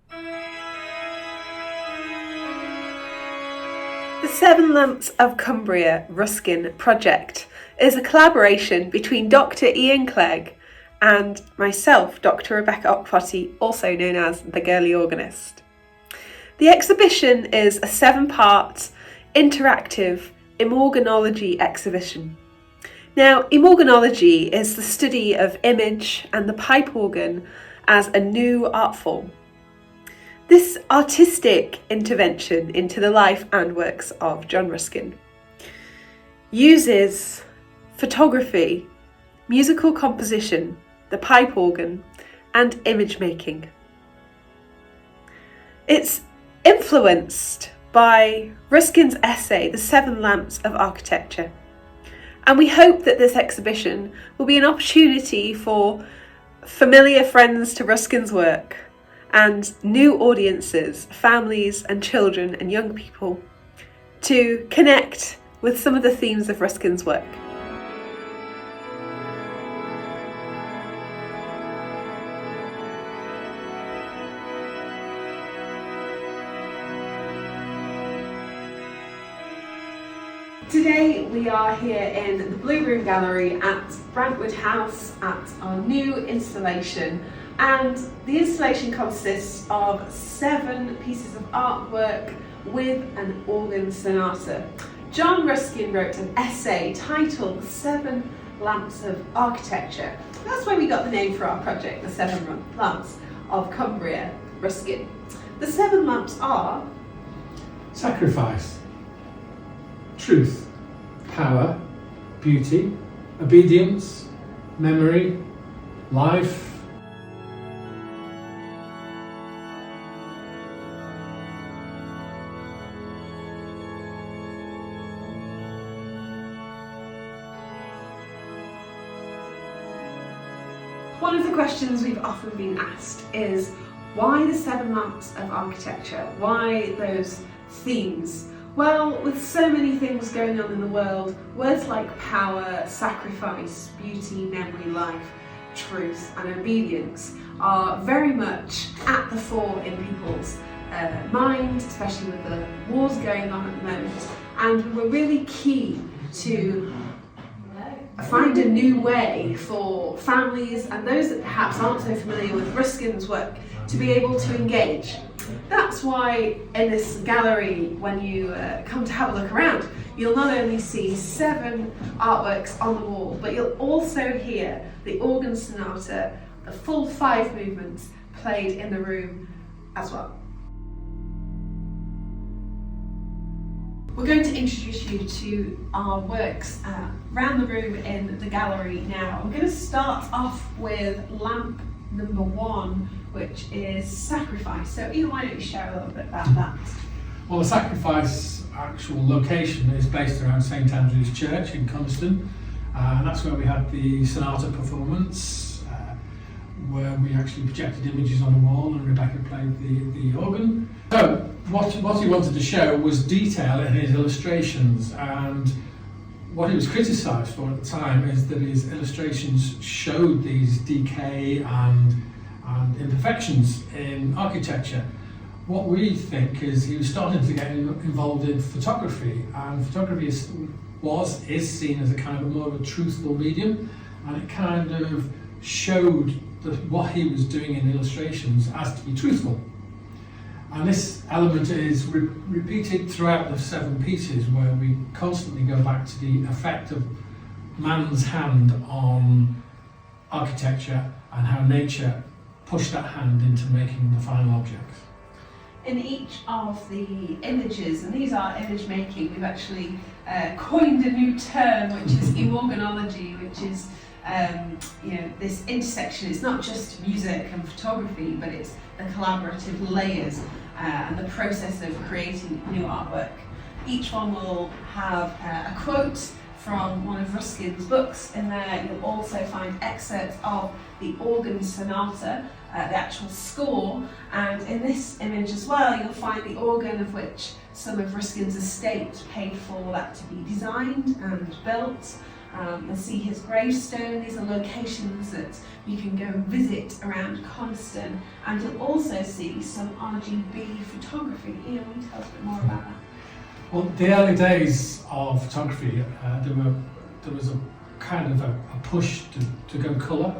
The Seven Lamps of Cumbria Ruskin project is a collaboration between Dr. Ian Clegg and myself, Dr. Rebekah Okpoti, also known as the Girly Organist. The exhibition is a 7-part interactive immorganology exhibition. Now, immorganology is the study of image and the pipe organ as a new art form. This artistic intervention into the life and works of John Ruskin uses photography, musical composition, the pipe organ, and image making. It's influenced by Ruskin's essay, The Seven Lamps of Architecture. And we hope that this exhibition will be an opportunity for familiar friends to Ruskin's work and new audiences, families and children and young people, to connect with some of the themes of Ruskin's work. Today we are here in the Blue Room Gallery at Brantwood House at our new installation, and the installation consists of 7 pieces of artwork with an organ sonata. John Ruskin wrote an essay titled Seven Lamps of Architecture. That's where we got the name for our project, the Seven Lamps of Cumbria Ruskin. The 7 lamps are sacrifice, truth, power, beauty, obedience, memory, life. One of the questions we've often been asked is, why the 7 lamps of architecture? Why those themes? Well, with so many things going on in the world, words like power, sacrifice, beauty, memory, life, truth and obedience are very much at the fore in people's mind, especially with the wars going on at the moment. And we're really keen to find a new way for families and those that perhaps aren't so familiar with Ruskin's work to be able to engage. That's why in this gallery, when you come to have a look around, you'll not only see 7 artworks on the wall, but you'll also hear the organ sonata, the full 5 movements played in the room as well. We're going to introduce you to our works around the room in the gallery now. We're going to start off with lamp number 1, which is sacrifice. So Ian, why don't you share a little bit about that? Well, the sacrifice actual location is based around St Andrew's Church in Coniston, and that's where we had the sonata performance, where we actually projected images on the wall and Rebekah played the organ. So what he wanted to show was detail in his illustrations, and what he was criticised for at the time is that his illustrations showed these decay and imperfections in architecture. What we think is he was starting to get involved in photography, and photography is seen as a kind of more of a truthful medium, and it kind of showed what he was doing in illustrations as to be truthful. And this element is repeated throughout the 7 pieces, where we constantly go back to the effect of man's hand on architecture and how nature pushed that hand into making the final objects. In each of the images, and these are image making, we've actually coined a new term, which is immorganology, which is this intersection. It's not just music and photography, but it's the collaborative layers and the process of creating new artwork. Each one will have a quote from one of Ruskin's books. In there you'll also find excerpts of the organ sonata, the actual score, and in this image as well you'll find the organ of which some of Ruskin's estate paid for that to be designed and built, You'll see his gravestone. These are locations that you can go and visit around Coniston, and you'll also see some RGB photography. Ian, will you tell us a bit more about that? Well, the early days of photography, there was a kind of a push to go colour,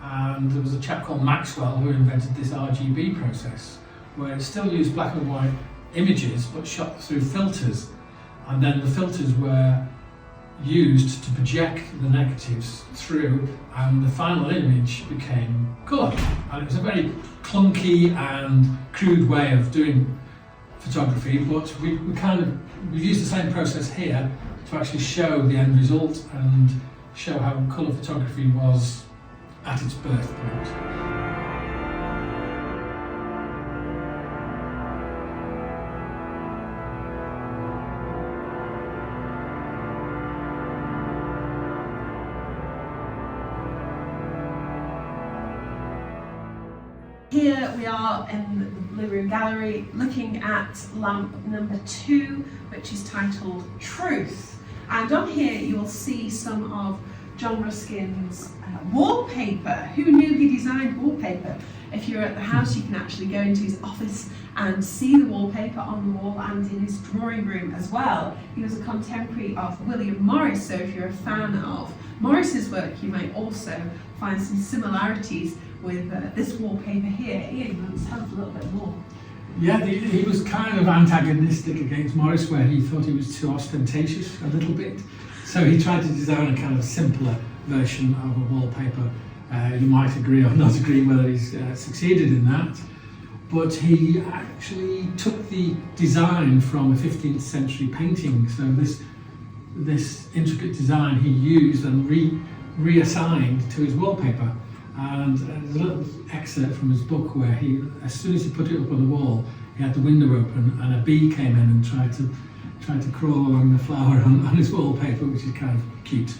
and there was a chap called Maxwell who invented this RGB process, where it still used black and white images but shot through filters, and then the filters were used to project the negatives through, and the final image became colour. And it was a very clunky and crude way of doing photography, but we used the same process here to actually show the end result and show how colour photography was at its birth point. Here we are in the Blue Room Gallery looking at lamp number 2, which is titled Truth. And on here you'll see some of John Ruskin's wallpaper. Who knew he designed wallpaper? If you're at the house, you can actually go into his office and see the wallpaper on the wall and in his drawing room as well. He was a contemporary of William Morris, so if you're a fan of Morris's work, you may also find some similarities with this wallpaper here. Ian, you want to tell us a little bit more? Yeah, he was kind of antagonistic against Morris, where he thought he was too ostentatious a little bit. So he tried to design a kind of simpler version of a wallpaper. You might agree or not agree whether he's succeeded in that, but he actually took the design from a 15th century painting. So this intricate design he used and reassigned to his wallpaper. And there's a little excerpt from his book where he, as soon as he put it up on the wall, he had the window open and a bee came in and tried to crawl along the flower on his wallpaper, which is kind of cute.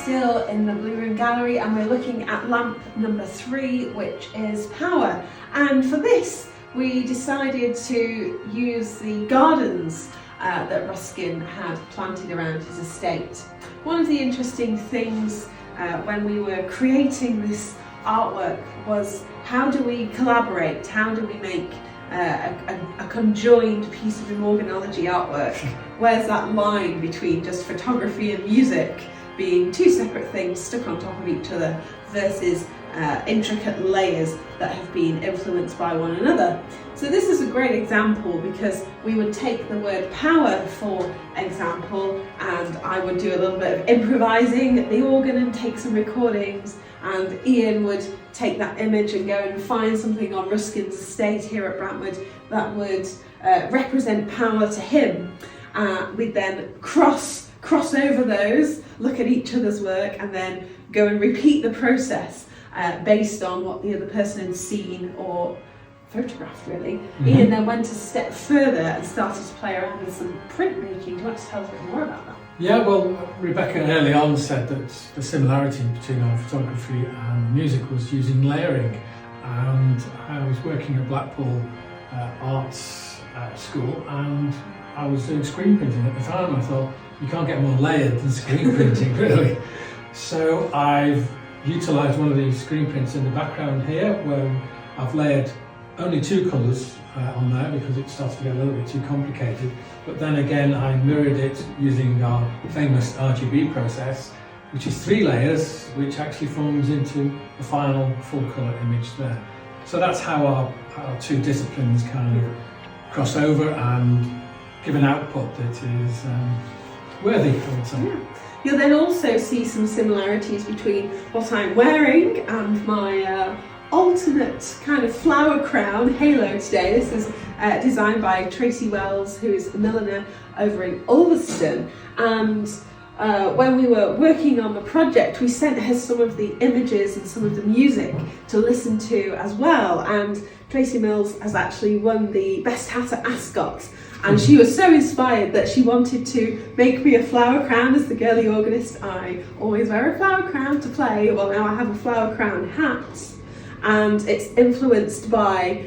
Still in the Blue Room Gallery, and we're looking at lamp number 3, which is Power. And for this we decided to use the gardens that Ruskin had planted around his estate. One of the interesting things when we were creating this artwork was, how do we collaborate? How do we make a conjoined piece of immorganology artwork? Where's that line between just photography and music being two separate things stuck on top of each other versus intricate layers that have been influenced by one another? So this is a great example, because we would take the word power, for example, and I would do a little bit of improvising at the organ and take some recordings, and Ian would take that image and go and find something on Ruskin's estate here at Brantwood that would represent power to him. We'd then cross over those, look at each other's work, and then go and repeat the process based on what the other person had seen or photographed, really. Mm-hmm. Ian then went a step further and started to play around with some printmaking. Do you want to tell us a bit more about that? Yeah, well, Rebekah early on said that the similarity between our photography and music was using layering, and I was working at Blackpool Arts School, and I was doing screen printing at the time. I thought, you can't get more layered than screen printing, really. So I've utilised one of these screen prints in the background here, where I've layered only 2 colours on there because it starts to get a little bit too complicated. But then again, I mirrored it using our famous RGB process, which is 3 layers, which actually forms into the final full colour image there. So that's how our 2 disciplines kind of cross over and give an output that is worthy, I would say. Yeah. You'll then also see some similarities between what I'm wearing and my alternate kind of flower crown halo today. This is designed by Tracy Wells, who is a milliner over in Ulverston. And when we were working on the project, we sent her some of the images and some of the music to listen to as well. And Tracy Mills has actually won the Best Hat at Ascot And she was so inspired that she wanted to make me a flower crown. As the girly organist, I always wear a flower crown to play. Well, now I have a flower crown hat, and it's influenced by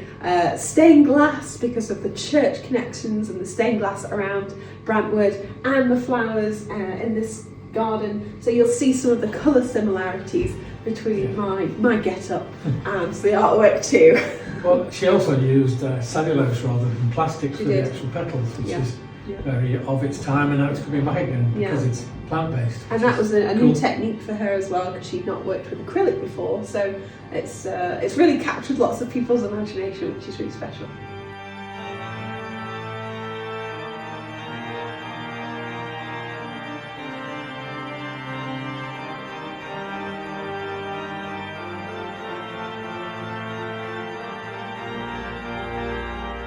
stained glass because of the church connections and the stained glass around Brantwood and the flowers in this garden. So you'll see some of the colour similarities between my get-up and the artwork too. Well, she also used cellulose rather than plastic for the actual petals, which is very of its time, and now it's coming back again because it's plant-based. And that was a new technique for her as well, because she'd not worked with acrylic before, so it's really captured lots of people's imagination, which is really special.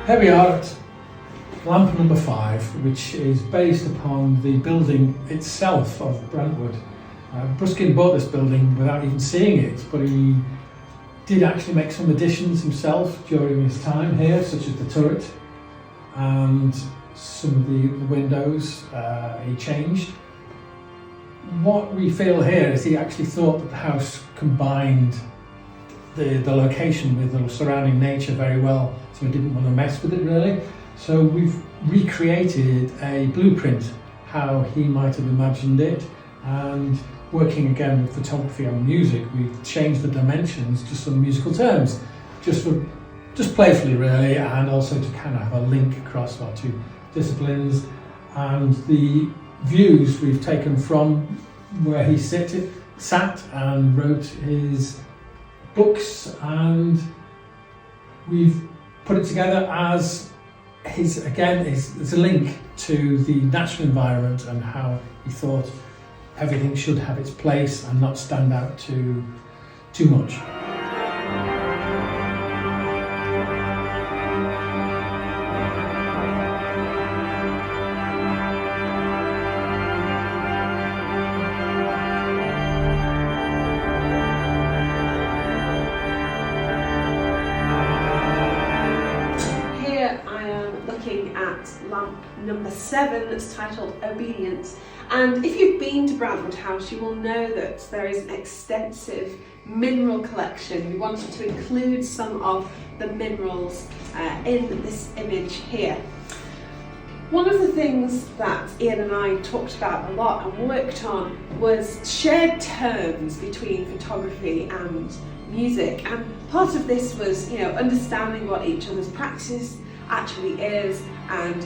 Here we are at lamp number 5, which is based upon the building itself of Brentwood. Ruskin bought this building without even seeing it, but he did actually make some additions himself during his time here, such as the turret and some of the windows he changed. What we feel here is he actually thought that the house combined the location with the surrounding nature very well, so we didn't want to mess with it really. So we've recreated a blueprint how he might have imagined it, and working again with photography and music, we've changed the dimensions to some musical terms, just playfully really, and also to kind of have a link across our two disciplines. And the views we've taken from where he sat and wrote his books, and we've put it together as it's a link to the natural environment and how he thought everything should have its place and not stand out too much. Lamp number 7 that's titled Obedience. And if you've been to Brantwood House, you will know that there is an extensive mineral collection. We wanted to include some of the minerals in this image here. One of the things that Ian and I talked about a lot and worked on was shared terms between photography and music, and part of this was, understanding what each other's practice actually is, and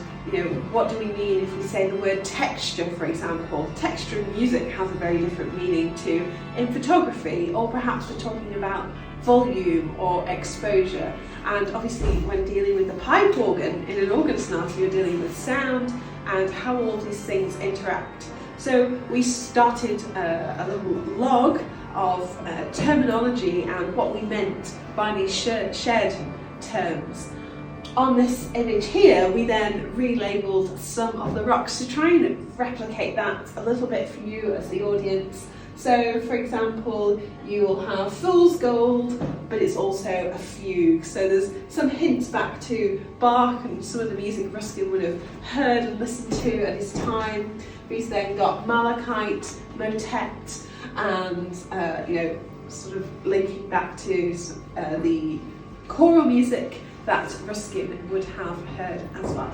what do we mean if we say the word texture, for example. Texture in music has a very different meaning to in photography, or perhaps we're talking about volume or exposure. And obviously when dealing with the pipe organ in an organ sonata, you're dealing with sound and how all these things interact. So we started a little log of terminology and what we meant by these shared terms. On this image here, we then relabeled some of the rocks to try and replicate that a little bit for you as the audience. So, for example, you will have fool's gold, but it's also a fugue. So there's some hints back to Bach and some of the music Ruskin would have heard and listened to at his time. We've then got malachite, motet, and sort of linking back to the choral music that Ruskin would have heard as well.